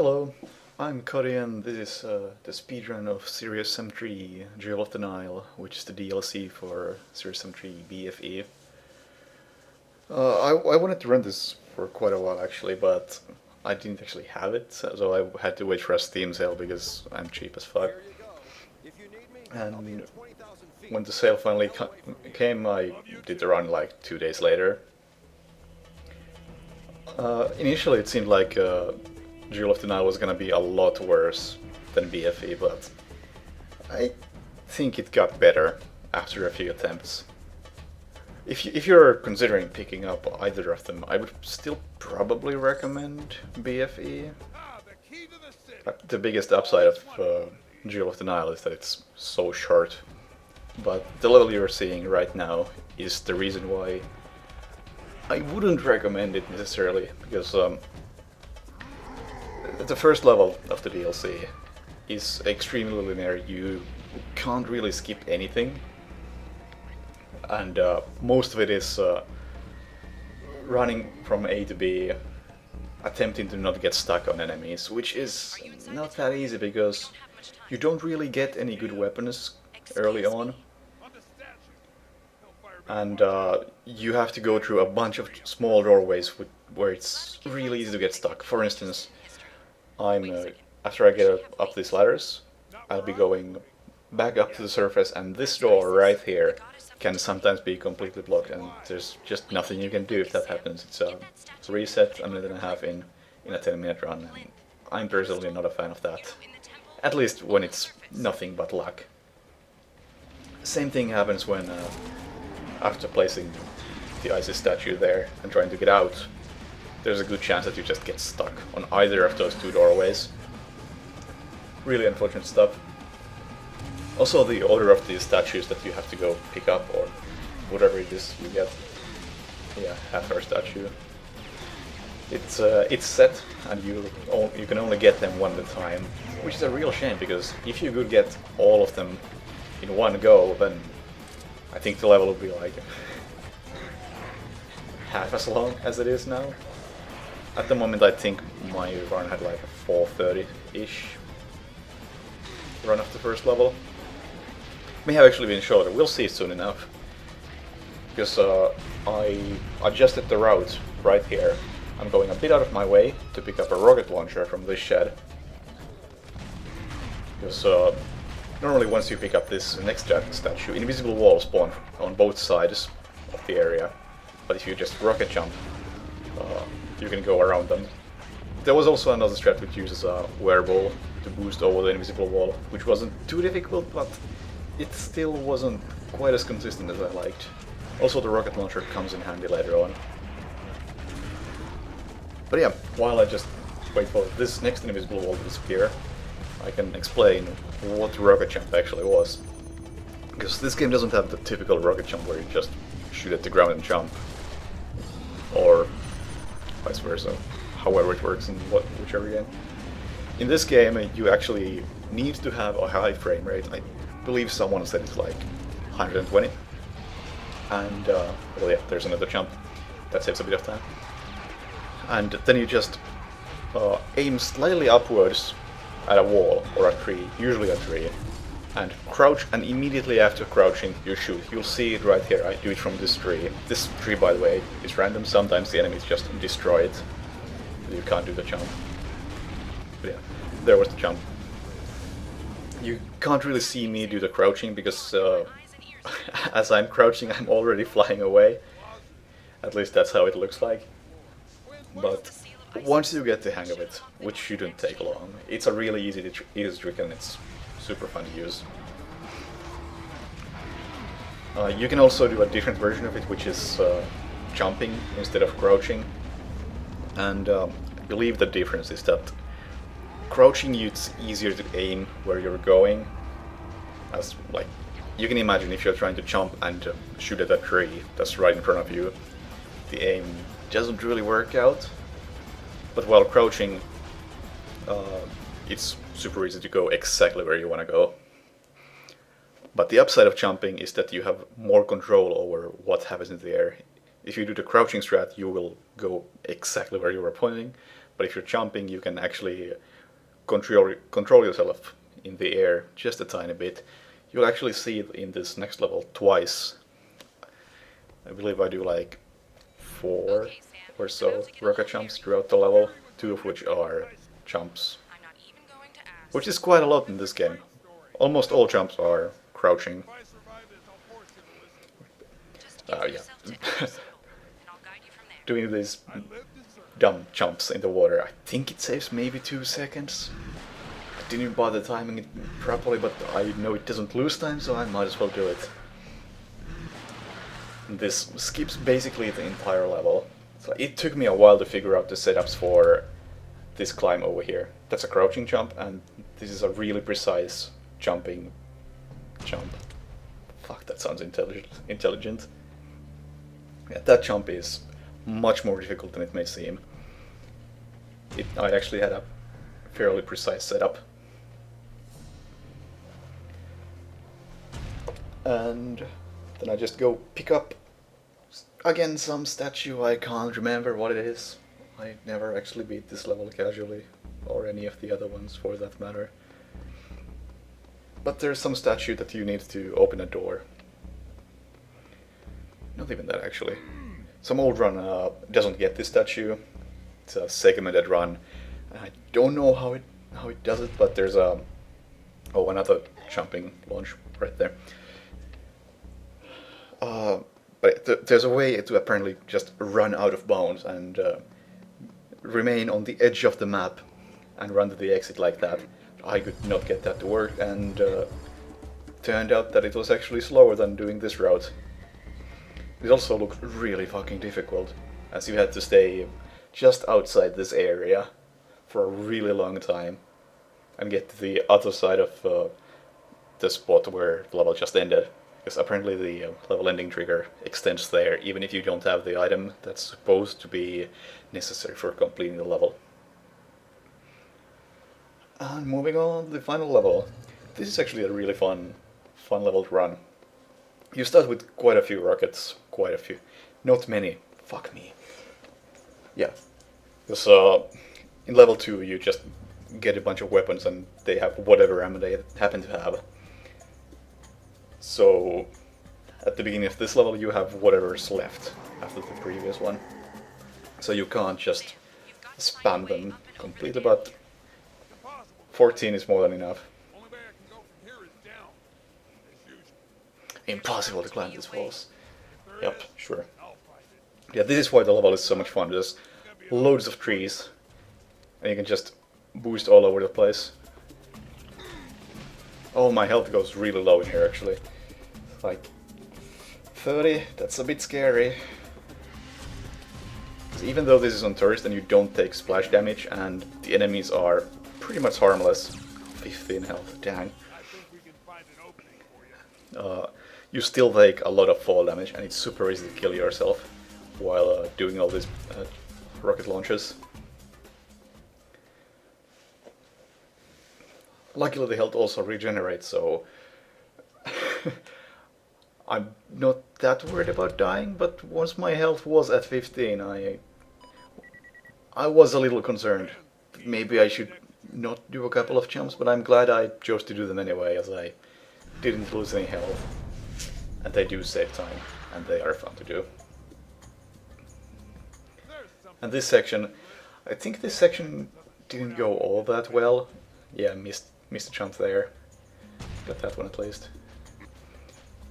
Hello, I'm Cody and this is the speedrun of Serious M3 Jewel of the Nile, which is the DLC for Serious M3 BFE. I wanted to run this for quite a while actually, but I didn't actually have it, so I had to wait for a Steam sale because I'm cheap as fuck. And when the sale finally came, I did the run like 2 days later. Initially it seemed like Jewel of the Nile was gonna be a lot worse than BFE, but I think it got better after a few attempts. If you're considering picking up either of them, I would still probably recommend BFE. The biggest upside of Jewel of the Nile is that it's so short, but the level you're seeing right now is the reason why I wouldn't recommend it necessarily, because the first level of the DLC is extremely linear. You can't really skip anything, and most of it is running from A to B, attempting to not get stuck on enemies, which is not that easy because you don't really get any good weapons early on, and you have to go through a bunch of small doorways where it's really easy to get stuck. For instance, after I get up these ladders, I'll be going back up to the surface, and this door right here can sometimes be completely blocked, and there's just nothing you can do if that happens. It's a reset a minute and a half in a 10-minute run, and I'm personally not a fan of that. At least when it's nothing but luck. Same thing happens when, after placing the Isis statue there and trying to get out, there's a good chance that you just get stuck on either of those two doorways. Really unfortunate stuff. Also, the order of these statues that you have to go pick up, or whatever it is you get. Yeah, half-hour statue. It's set, and you can only get them one at a time, which is a real shame, because if you could get all of them in one go, then I think the level would be like half as long as it is now. At the moment, I think my run had like a 4:30-ish run of the first level. May have actually been shorter, we'll see soon enough. Because I adjusted the route right here. I'm going a bit out of my way to pick up a rocket launcher from this shed. Because normally once you pick up this next statue, invisible walls spawn on both sides of the area. But if you just rocket jump, you can go around them. There was also another strat which uses a wereball to boost over the invisible wall, which wasn't too difficult, but it still wasn't quite as consistent as I liked. Also, the rocket launcher comes in handy later on. But yeah, while I just wait for this next invisible wall to disappear, I can explain what the rocket jump actually was. Because this game doesn't have the typical rocket jump where you just shoot at the ground and jump. Or vice versa, however it works in whichever game. In this game, you actually need to have a high frame rate. I believe someone said it's like 120. And, well yeah, there's another jump. That saves a bit of time. And then you just aim slightly upwards at a wall or a tree, usually a tree, and crouch, and immediately after crouching you shoot. You'll see it right here. I do it from this tree. This tree, by the way, is random. Sometimes the enemies just destroy it. You can't do the jump. But yeah, there was the jump. You can't really see me do the crouching because as I'm crouching I'm already flying away. At least that's how it looks like. But once you get the hang of it, which shouldn't take long, it's a really easy trick and it's super fun to use. You can also do a different version of it, which is jumping instead of crouching. And I believe the difference is that crouching, it's easier to aim where you're going. As like, you can imagine if you're trying to jump and shoot at a tree that's right in front of you, the aim doesn't really work out. But while crouching, it's super easy to go exactly where you want to go. But the upside of jumping is that you have more control over what happens in the air. If you do the crouching strat, you will go exactly where you were pointing, but if you're jumping, you can actually control yourself in the air just a tiny bit. You'll actually see it in this next level twice. I believe I do like 4 or so rocket jumps throughout the level, 2 of which are jumps, which is quite a lot in this game. Almost all jumps are crouching. Yeah. Doing these dumb jumps in the water, I think it saves maybe 2 seconds. I didn't bother timing it properly, but I know it doesn't lose time, so I might as well do it. This skips basically the entire level. So it took me a while to figure out the setups for this climb over here. That's a crouching jump, and this is a really precise jumping jump. Fuck, that sounds intelligent. Yeah, that jump is much more difficult than it may seem. I actually had a fairly precise setup. And then I just go pick up again some statue. I can't remember what it is. I never actually beat this level casually, or any of the other ones for that matter. But there's some statue that you need to open a door. Not even that actually. Some old run doesn't get this statue. It's a segmented run. I don't know how it does it, but there's another jumping launch right there. But there's a way to apparently just run out of bounds and remain on the edge of the map and run to the exit like that. I could not get that to work, and turned out that it was actually slower than doing this route. It also looked really fucking difficult, as you had to stay just outside this area for a really long time and get to the other side of the spot where the level just ended. Because apparently the level ending trigger extends there, even if you don't have the item that's supposed to be necessary for completing the level. And moving on to the final level. This is actually a really fun level to run. You start with quite a few rockets, quite a few. Not many. Fuck me. Yeah. Because in level 2 you just get a bunch of weapons and they have whatever ammo they happen to have. So, at the beginning of this level you have whatever's left after the previous one. So you can't just spam them completely, but 14 is more than enough. Impossible to climb these walls. Yep, sure. Yeah, this is why the level is so much fun. There's loads of trees, and you can just boost all over the place. Oh, my health goes really low in here actually. Like 30, that's a bit scary. Even though this is on tourist and you don't take splash damage and the enemies are pretty much harmless. 15 health, dang. You still take a lot of fall damage, and it's super easy to kill yourself while doing all these rocket launches. Luckily the health also regenerates, so I'm not that worried about dying, but once my health was at 15, I was a little concerned. Maybe I should not do a couple of jumps, but I'm glad I chose to do them anyway, as I didn't lose any health. And they do save time, and they are fun to do. And this section, I think this section didn't go all that well. Yeah, missed a jump there. Got that one at least.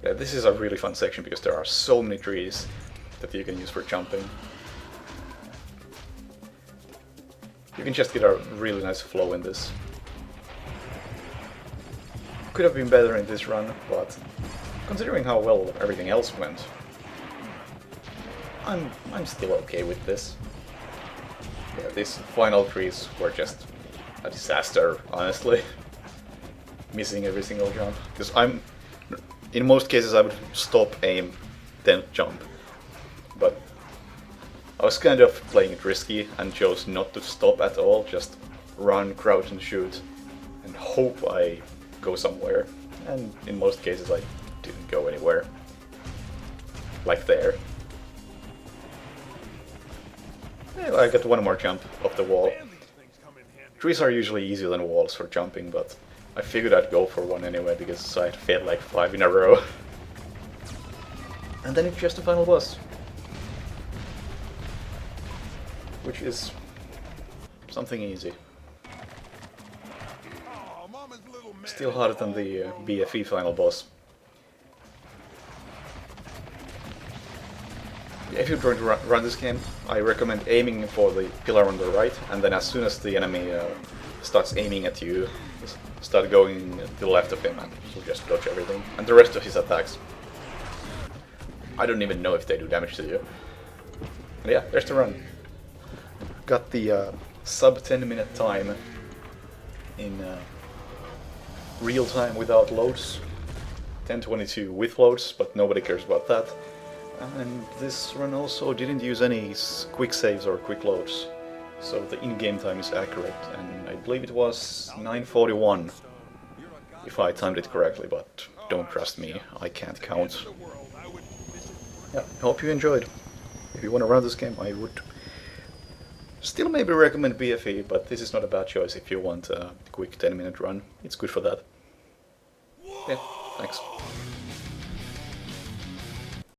Yeah, this is a really fun section because there are so many trees that you can use for jumping. You can just get a really nice flow in this. Could have been better in this run, but considering how well everything else went, I'm still okay with this. Yeah, these final trees were just a disaster, honestly. Missing every single jump. Because in most cases I would stop, aim, then jump. But I was kind of playing it risky and chose not to stop at all, just run, crouch and shoot, and hope I go somewhere. And in most cases I didn't go anywhere. Like there. Yeah, I got one more jump off the wall. Trees are usually easier than walls for jumping, but I figured I'd go for one anyway because I had failed like 5 in a row. And then it's just the final boss. Which is something easy. Still harder than the BFE final boss. If you're going to run this game, I recommend aiming for the pillar on the right, and then as soon as the enemy starts aiming at you, start going to the left of him and he'll just dodge everything. And the rest of his attacks, I don't even know if they do damage to you. And yeah, there's the run. Got the sub 10-minute time in real time without loads. 10:22 with loads, but nobody cares about that. And this run also didn't use any quick saves or quick loads, so the in-game time is accurate, and I believe it was 9:41 if I timed it correctly, but don't trust me, I can't count. Yeah, hope you enjoyed. If you want to run this game, I would still maybe recommend BFE, but this is not a bad choice if you want a quick 10-minute run. It's good for that. Yeah, thanks.